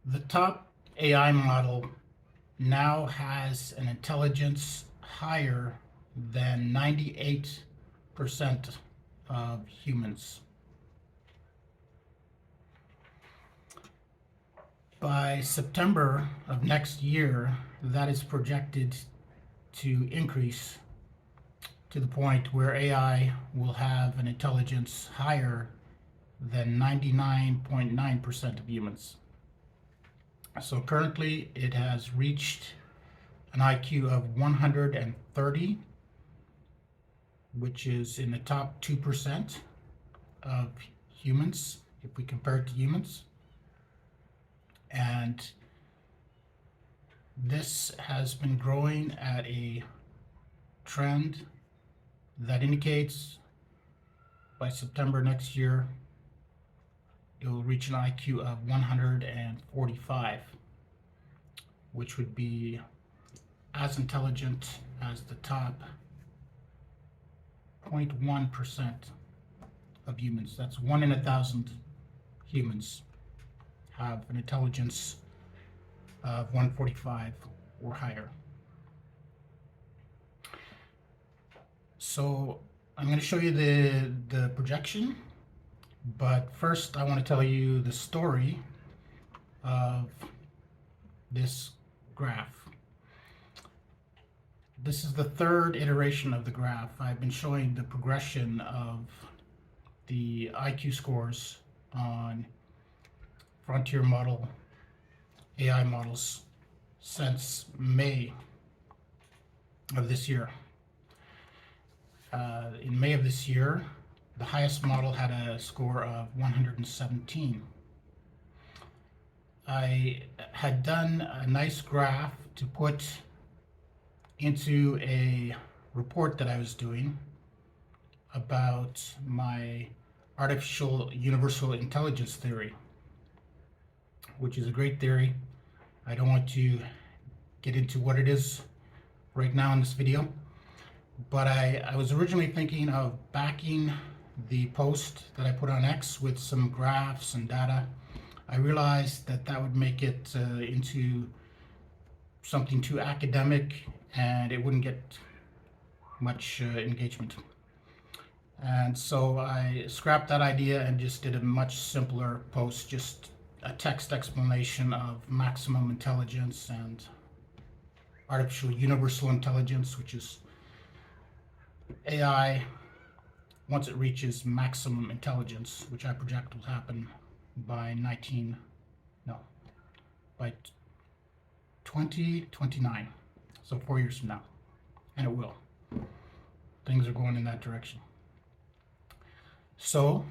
The top AI model now has an intelligence higher than 98% of humans. By September of next year, that is projected to increase to the point where AI will have an intelligence higher than 99.9% of humans. So currently it has reached an IQ of 130, which is in the top 2% of humans if we compare it to humans. And this has been growing at a trend that indicates by September next year it will reach an IQ of 145, which would be as intelligent as the top 0.1% of humans. That's 1 in 1,000 humans have an intelligence of 145 or higher. So I'm going to show you the projection, but first I want to tell you the story of this graph. This is the third iteration of the graph. I've been showing the progression of the IQ scores on frontier model AI models since May of this year. In May of this year, the highest model had a score of 117. I had done a nice graph to put into a report that I was doing about my artificial universal intelligence theory, which is a great theory. I don't want to get into what it is right now in this video, but I was originally thinking of backing the post that I put on X with some graphs and data. I realized that that would make it into something too academic and it wouldn't get much engagement. And so I scrapped that idea and just did a much simpler post, just a text explanation of maximum intelligence and artificial universal intelligence, which is AI once it reaches maximum intelligence, which I project will happen by 2029. So 4 years from now. And it will. Things are going in that direction. So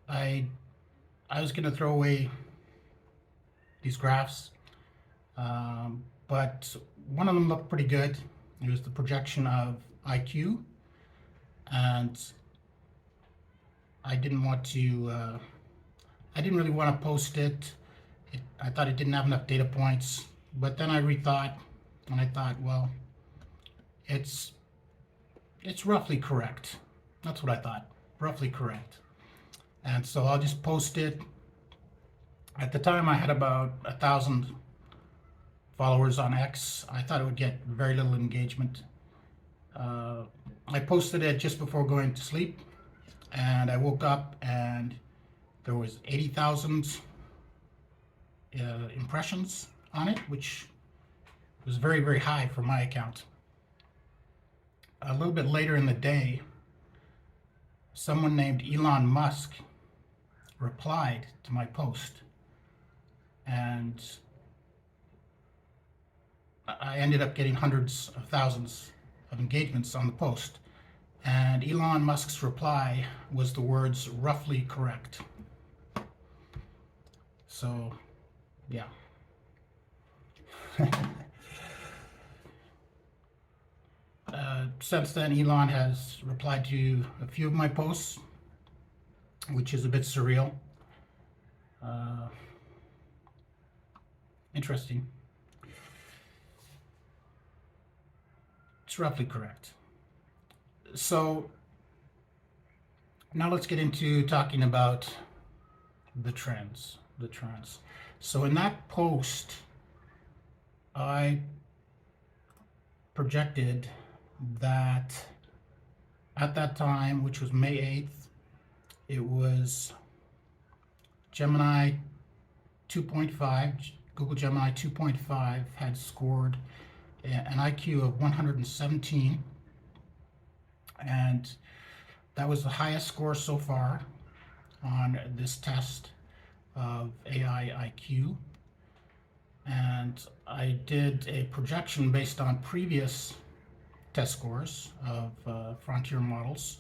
I was going to throw away these graphs, but one of them looked pretty good. It was the projection of IQ, and I didn't really want to post it. I thought it didn't have enough data points, but then I rethought, and I thought, well, it's roughly correct. That's what I thought, roughly correct. And so I'll just post it. At the time I had about 1,000 followers on X. I thought it would get very little engagement. I posted it just before going to sleep, and I woke up and there was 80,000 impressions on it, which was very, very high for my account. A little bit later in the day, someone named Elon Musk replied to my post, and I ended up getting hundreds of thousands of engagements on the post. And Elon Musk's reply was the words "roughly correct." So, yeah. Since then, Elon has replied to a few of my posts, which is a bit surreal. Interesting. It's roughly correct. So now let's get into talking about the trends. So in that post, I projected that at that time, which was May 8th, it was Gemini 2.5, Google Gemini 2.5 had scored an IQ of 117, and that was the highest score so far on this test of AI IQ. And I did a projection based on previous test scores of frontier models,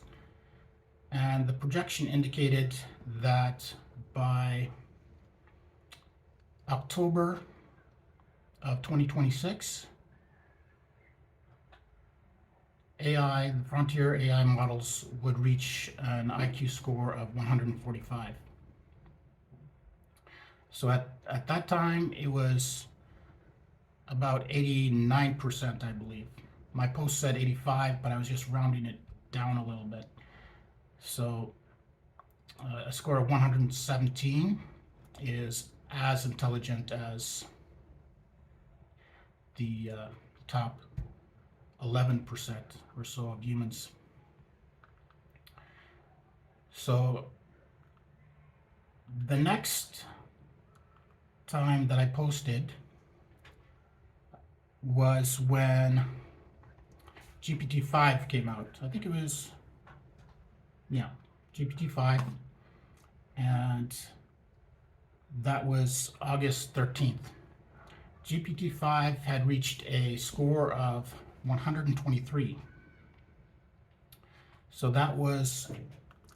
and the projection indicated that by October of 2026, the frontier AI models would reach an IQ score of 145. So at that time, it was about 89%, I believe. My post said 85, but I was just rounding it down a little bit. So a score of 117 is as intelligent as the top 11% or so of humans. So the next time that I posted was when GPT-5 came out. I think it was, yeah, GPT-5, and that was August 13th. GPT-5 had reached a score of 123. So that was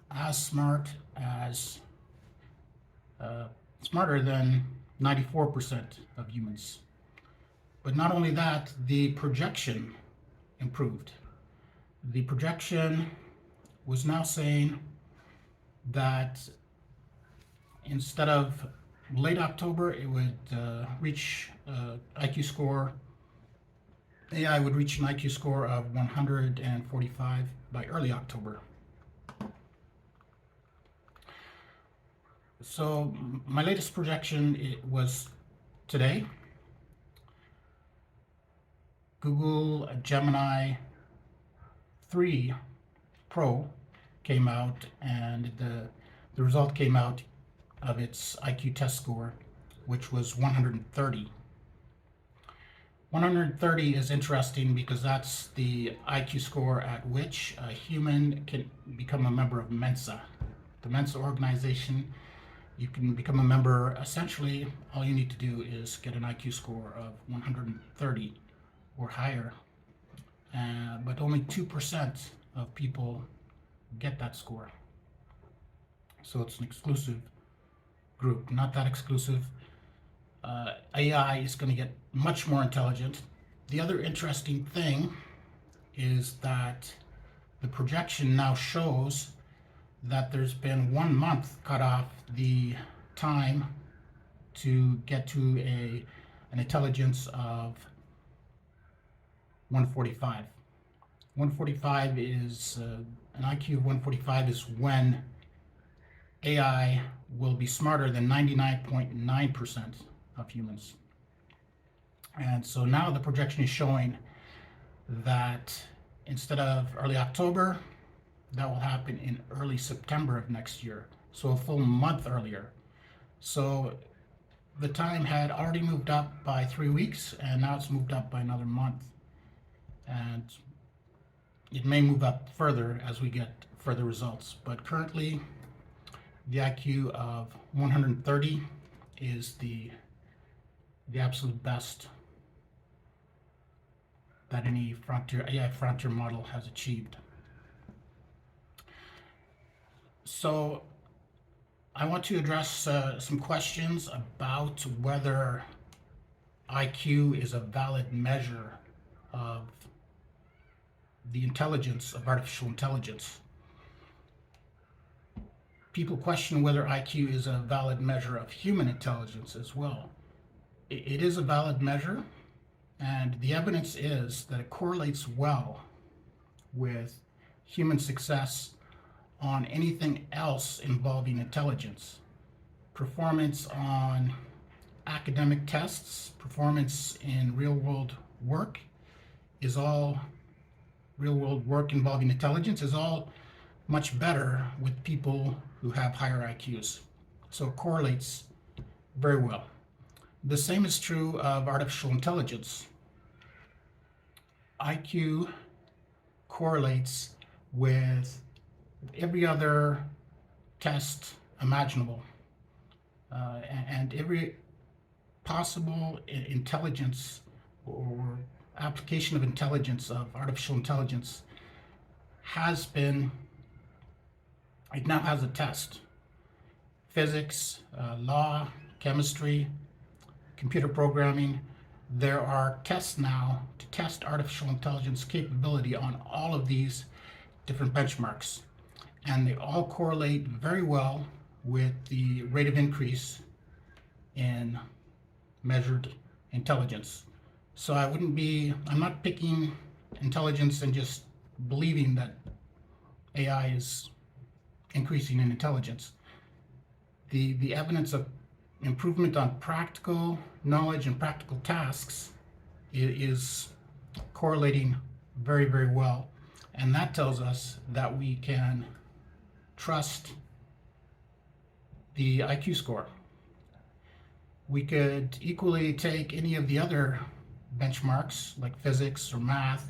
as smart as, smarter than 94% of humans. But not only that, the projection improved. The projection was now saying that instead of late October, it would reach IQ score, AI would reach an IQ score of 145 by early October. So my latest projection, it was today. Google Gemini 3 Pro came out, and the result came out of its IQ test score, which was 130. 130 is interesting because that's the IQ score at which a human can become a member of Mensa. The Mensa organization, you can become a member, essentially all you need to do is get an IQ score of 130 or higher, but only 2% of people get that score. So it's an exclusive group, not that exclusive. AI is going to get much more intelligent. The other interesting thing is that the projection now shows that there's been 1 month cut off the time to get to an intelligence of 145. 145 is an IQ of 145 is when AI will be smarter than 99.9% of humans. And so now the projection is showing that instead of early October, that will happen in early September of next year. So a full month earlier. So the time had already moved up by 3 weeks, and now it's moved up by another month. And it may move up further as we get further results. But currently, the IQ of 130 is the absolute best that any AI frontier model has achieved. So I want to address some questions about whether IQ is a valid measure of the intelligence of artificial intelligence. People question whether IQ is a valid measure of human intelligence as well. It is a valid measure, and the evidence is that it correlates well with human success on anything else involving intelligence. performance on academic tests, performance in real-world work real-world work involving intelligence is all much better with people who have higher IQs. So it correlates very well. The same is true of artificial intelligence. IQ correlates with every other test imaginable, and every possible intelligence or application of intelligence, of artificial intelligence, it now has a test. Physics, law, chemistry, computer programming, there are tests now to test artificial intelligence capability on all of these different benchmarks. And they all correlate very well with the rate of increase in measured intelligence. So I'm not picking intelligence and just believing that AI is increasing in intelligence. The evidence of improvement on practical knowledge and practical tasks is correlating very, very well. And that tells us that we can trust the IQ score. We could equally take any of the other benchmarks like physics or math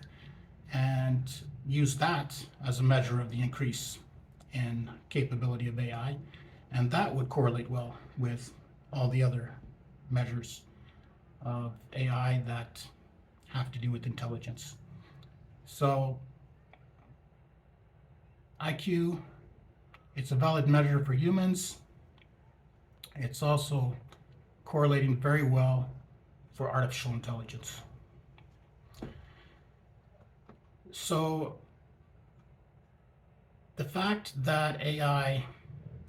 and use that as a measure of the increase in capability of AI, and that would correlate well with all the other measures of AI that have to do with intelligence. So IQ, it's a valid measure for humans. It's also correlating very well for artificial intelligence. So the fact that AI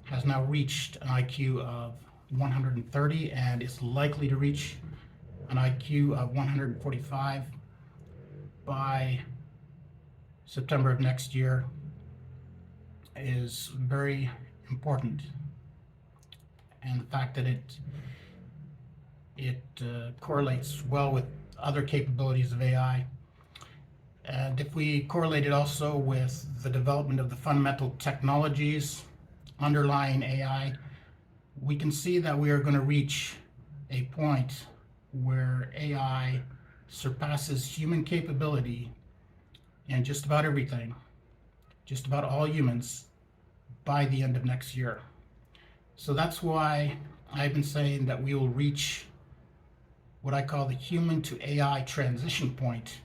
has now reached an IQ of 130 and is likely to reach an IQ of 145 by September of next year is very important. And the fact that it correlates well with other capabilities of AI. And if we correlate it also with the development of the fundamental technologies underlying AI, we can see that we are going to reach a point where AI surpasses human capability in just about everything, just about all humans, by the end of next year. So that's why I've been saying that we will reach what I call the human to AI transition point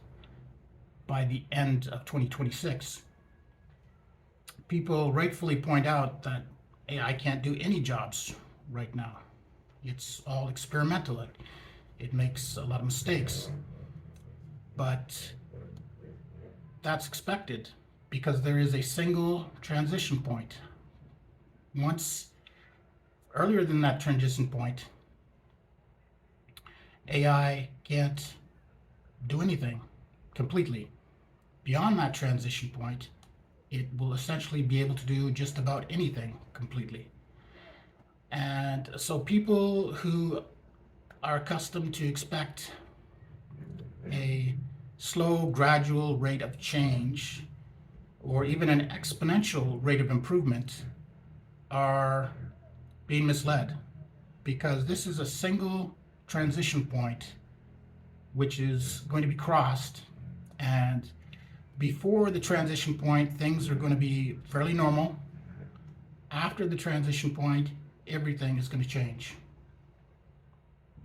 by the end of 2026. People rightfully point out that AI can't do any jobs right now. It's all experimental. It makes a lot of mistakes. But that's expected because there is a single transition point. Once earlier than that transition point, AI can't do anything completely. Beyond that transition point, it will essentially be able to do just about anything completely. And so people who are accustomed to expect a slow, gradual rate of change or even an exponential rate of improvement are being misled, because this is a single transition point which is going to be crossed, and before the transition point things are going to be fairly normal. After the transition point, everything is going to change.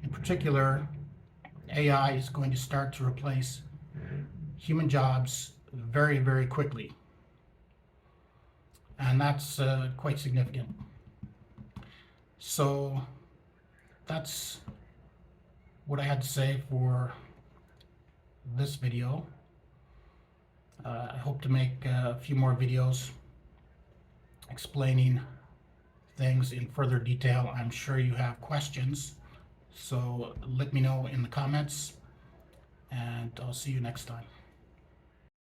In particular, AI is going to start to replace human jobs very, very quickly, and that's quite significant. So that's what I had to say for this video. I hope to make a few more videos explaining things in further detail. I'm sure you have questions, so let me know in the comments, and I'll see you next time.